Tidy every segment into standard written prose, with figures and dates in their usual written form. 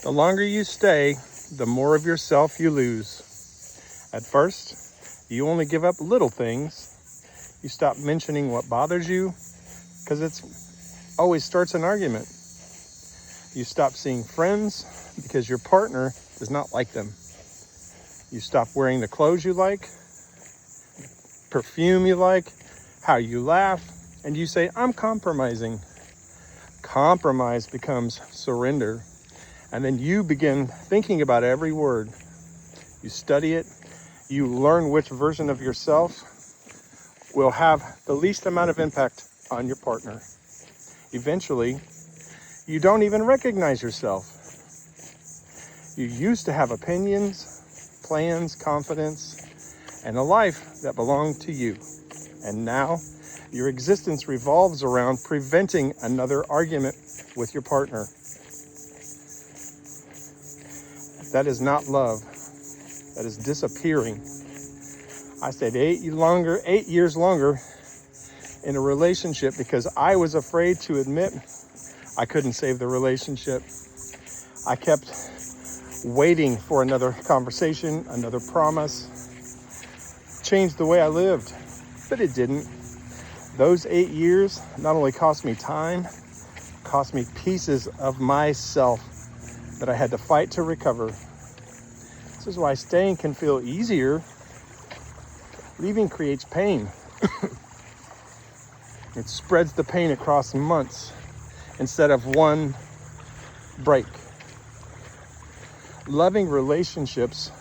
The longer you stay, the more of yourself you lose. At first, you only give up little things. You stop mentioning what bothers you because it's always starts an argument. You stop seeing friends because your partner does not like them. You stop wearing the clothes you like, perfume you like, how you laugh, and you say, I'm compromising. Compromise becomes surrender. And then you begin thinking about every word. You study it. You learn which version of yourself will have the least amount of impact on your partner. Eventually, you don't even recognize yourself. You used to have opinions, plans, confidence, and a life that belonged to you. And now, your existence revolves around preventing another argument with your partner. That is not love. That is disappearing. I stayed 8 years longer in a relationship because I was afraid to admit I couldn't save the relationship. I kept waiting for another conversation, another promise, change the way I lived, but it didn't. Those 8 years not only cost me time, cost me pieces of myself that I had to fight to recover. This is why staying can feel easier. Leaving creates pain. It spreads the pain across months instead of one break. Loving relationships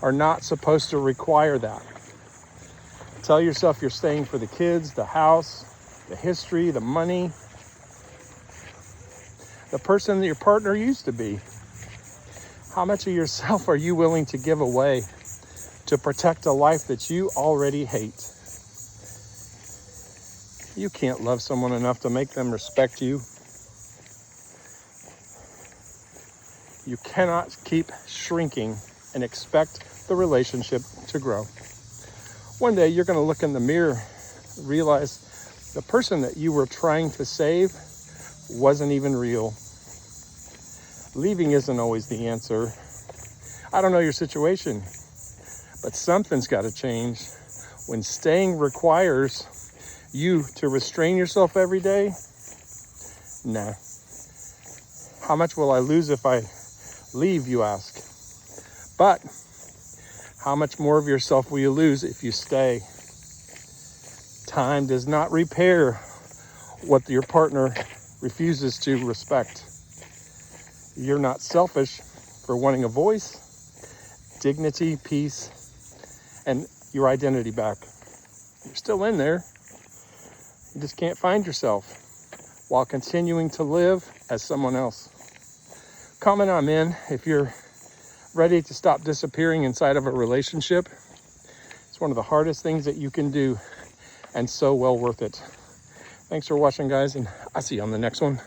are not supposed to require that. Tell yourself you're staying for the kids, the house, the history, the money, the person that your partner used to be. How much of yourself are you willing to give away to protect a life that you already hate? You can't love someone enough to make them respect you. You cannot keep shrinking and expect the relationship to grow. One day you're going to look in the mirror, realize the person that you were trying to save wasn't even real. Leaving isn't always the answer. I don't know your situation, but something's got to change. When staying requires you to restrain yourself every day, nah. How much will I lose if I leave, you ask? But how much more of yourself will you lose if you stay? Time does not repair what your partner refuses to respect. You're not selfish for wanting a voice, dignity, peace, and your identity back. You're still in there. You just can't find yourself while continuing to live as someone else. Comment on men if you're ready to stop disappearing inside of a relationship. It's one of the hardest things that you can do and so well worth it. Thanks for watching, guys, and I'll see you on the next one.